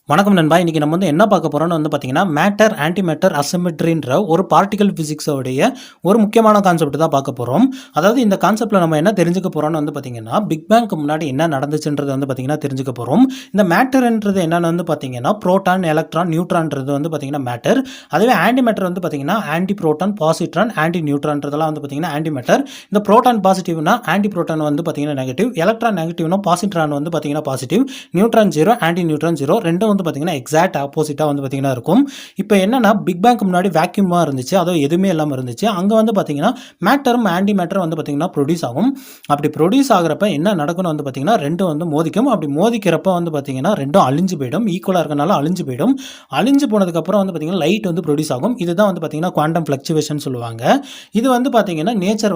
வணக்கம் நண்பா. இன்னைக்கு நம்ம என்ன பார்க்க போறோம்னு பார்த்தீங்கன்னா, மேட்டர், ஆன்டி மேட்டர், அசிமெட்ரின்ற ஒரு பார்ட்டிகல் பிசிக்ஸோடைய ஒரு முக்கியமான கான்செப்ட் தான் பார்க்க போறோம். அதாவது இந்த கான்செப்ட்ல நம்ம என்ன தெரிஞ்சுக்க போறோம்னு பார்த்தீங்கன்னா, பிக் பேங்க்கு முன்னாடி என்ன நடந்துச்சுன்றது பார்த்தீங்கன்னா தெரிஞ்சுக்க போறோம். இந்த மேட்டர்ன்றது என்னன்னு பார்த்தீங்கன்னா, புரோட்டான், எலக்ட்ரான், நியூட்ரான்றது பார்த்தீங்கன்னா மேட்டர். அதுவே ஆன்டி மேட்டர் பார்த்தீங்கன்னா, ஆன்டி புரோட்டான், பாசிட்ரான், ஆன்டி நியூட்ரான்றதெல்லாம் பார்த்தீங்கன்னா ஆன்டி மேட்டர். இந்த புரோட்டான் பாசிட்டிவ்னா ஆன்டி புரோட்டான் பார்த்தீங்கன்னா நெகட்டிவ், எலக்ட்ரான் நெகட்டிவ்னா பாசிட்ரான் பார்த்தீங்கன்னா பாசிட்டிவ், நியூட்ரான் 0, ஆன்டி நியூட்ரான் 0 ரெண்டும் பார்த்தீங்கன்னா எக்ஸாக்ட் ஆப்போசிட்டா பார்த்தீங்கன்னா இருக்கும். இப்போ என்னன்னா பிக் பேங்க்கு முன்னாடி வேக்யூமா இருந்துச்சு, அதோ எதுவுமே இல்லாமல் இருந்துச்சு. அங்கே பார்த்தீங்கன்னா மேட்டரும் ஆன்டி மேட்டரும் பார்த்தீங்கன்னா ப்ரொடியூஸ் ஆகும். அப்படி ப்ரொடியூஸ் ஆகிறப்ப என்ன நடக்கும்னு பார்த்தீங்கன்னா ரெண்டும் மோதிக்கும். அப்படி மோதிக்கிறப்ப பார்த்தீங்கன்னா ரெண்டும் அழிஞ்சு போயிடும். ஈக்குவலாக இருக்கனால அழிஞ்சு போயிடும். அழிஞ்சு போனதுக்கப்புறம் பார்த்தீங்கன்னா லைட் ப்ரொடியூஸ் ஆகும். இதுதான் பார்த்தீங்கன்னா குவாண்டம் ஃப்ளக்சுவேஷன் சொல்லுவாங்க. இது பார்த்தீங்கன்னா நேச்சர்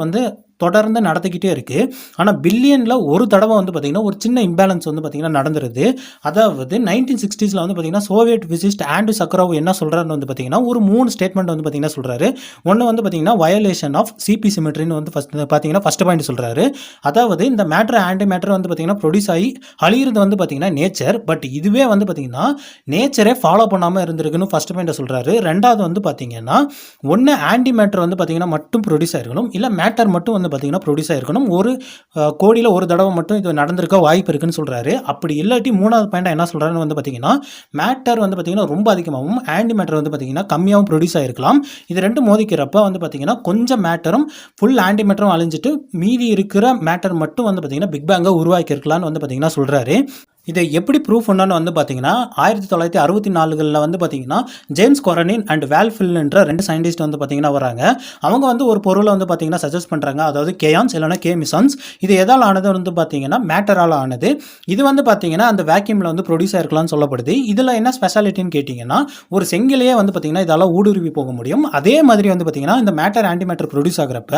தொடர்ந்து நடத்திக்கிட்டே இருக்குது. ஆனால் பில்லியனில் ஒரு தடவை பார்த்தீங்கன்னா ஒரு சின்ன இம்பேலன்ஸ் பார்த்தீங்கன்னா நடந்துருது. அதாவது 1960s பார்த்தீங்கன்னா சோவியட் பிசிஸ்ட் ஆண்ட்ரூ சக்கரோவ் என்ன சொல்கிறாருன்னு பார்த்தீங்கன்னா ஒரு 3 ஸ்டேட்மெண்ட் பார்த்தீங்கன்னா சொல்கிறாரு. ஒன்று பார்த்தீங்கன்னா வயலேஷன் ஆஃப் சிபி சிமெட்ரின்னு ஃபஸ்ட் பாயிண்ட் சொல்கிறாரு. அதாவது இந்த மேட்டர் ஆன்டி மேட்டர் பார்த்தீங்கன்னா ப்ரொடியூஸ் ஆகி அழியிறது பார்த்தீங்கன்னா நேச்சர். பட் இதுவே பார்த்தீங்கன்னா நேச்சரே ஃபாலோ பண்ணாமல் இருந்திருக்குன்னு ஃபஸ்ட் பாயிண்ட்டை சொல்கிறாரு. ரெண்டாவது பார்த்தீங்கன்னா ஒன்று ஆன்டி மேட்டர் பார்த்தீங்கன்னா மட்டும் ப்ரொடியூஸ் ஆகிருக்கணும், இல்லை மேட்டர் மட்டும் பார்த்தீங்கன்னா ப்ரொடியூஸ் ஆகிருக்கணும். ஒரு கோடியில் ஒரு தடவை மட்டும் இது நடந்திருக்க வாய்ப்பு இருக்குன்னு சொல்கிறாரு. அப்படி இல்லாட்டி மூணாவது பாயிண்ட் என்ன சொல்கிறாருன்னு பார்த்தீங்கன்னா மேட்டர் பார்த்தீங்கன்னா ரொம்ப அதிகமாகவும் ஆன்டி மேட்டர் பார்த்தீங்கன்னா கம்மியாகவும் ப்ரொடியூஸ் ஆகிருக்கலாம். இது ரெண்டும் மோதிக்கிறப்ப பார்த்தீங்கன்னா கொஞ்சம் மேட்டரும் ஃபுல் ஆன்டி மேட்டரும் அழிஞ்சிட்டு மீதி இருக்கிற மேட்டர் மட்டும் பார்த்தீங்கன்னா பிக் பேங்கை உருவாக்கி இருக்கலாம்னு பார்த்தீங்கன்னா சொல்கிறாரு. இதை எப்படி ப்ரூஃப் பண்ணான்னு பார்த்தீங்கன்னா 1964 பார்த்தீங்கன்னா ஜேம்ஸ் கொரனின் அண்ட் வேல்ஃபில்ன்ற 2 சயின்டிஸ்ட் பார்த்தீங்கன்னா வராங்க. அவங்க ஒரு பொருளை பார்த்தீங்கன்னா சஜஸ்ட் பண்ணுறாங்க. அதாவது கேயான்ஸ் இல்லைனா கே மிசான்ஸ். இது எதால் ஆனது பார்த்தீங்கன்னா மேட்டரால் ஆனது. இது பார்த்தீங்கன்னா அந்த வேக்யூமில் ப்ரொடியூஸ் ஆகிருக்கலாம்னு சொல்லப்படுது. இதில் என்ன ஸ்பெஷாலிட்டின்னு கேட்டிங்கன்னா ஒரு செங்கிலேயே பார்த்தீங்கன்னா இதால் ஊடுருவி போக முடியும். அதே மாதிரி பார்த்தீங்கன்னா இந்த மேட்டர் ஆன்டி மேட்டர் ப்ரொடியூஸ் ஆகிறப்ப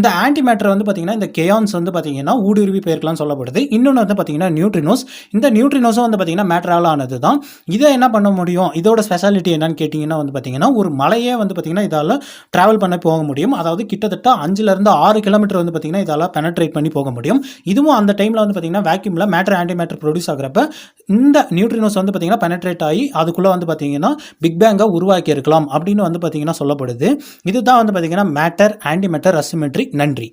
இந்த ஆன்டி மேட்டர் பார்த்தீங்கன்னா இந்த கேயான்ஸ் பார்த்தீங்கன்னா ஊடுருவி போயிருக்கலாம்னு சொல்லப்படுது. இன்னொன்று பார்த்தீங்கன்னா நியூட்ரினோஸ். இந்த நியூட்ரினோஸும் பார்த்தீங்கன்னா மேட்டரால் ஆனது தான். இதை என்ன பண்ண முடியும், இதோட ஸ்பெஷாலிட்டி என்னன்னு கேட்டிங்கன்னா பார்த்தீங்கன்னா ஒரு மலையே பார்த்தீங்கன்னா இதால் ட்ராவல் பண்ண போக முடியும். அதாவது கிட்டத்தட்ட 5லேருந்து 6 கிலோமீட்டர் பார்த்தீங்கன்னா இதால் பெனட்ரேட் பண்ணி போக முடியும். இதுவும் அந்த டைமில் பார்த்தீங்கன்னா வேக்யூமில் மேட்டர் ஆன்டி மேட்டர் ப்ரொடியூஸ் ஆகிறப்ப இந்த நியூட்ரினோஸ் பார்த்தீங்கன்னா பெனட்ரேட் ஆகி அதுக்குள்ளே பார்த்தீங்கன்னா பிக் பேங்கை உருவாக்கி இருக்கலாம் அப்படின்னு பார்த்தீங்கன்னா சொல்லப்படுது. இதுதான் பார்த்தீங்கன்னா மேட்டர் ஆன்டி மேட்டர் அசிமெட்ரி. நன்றி.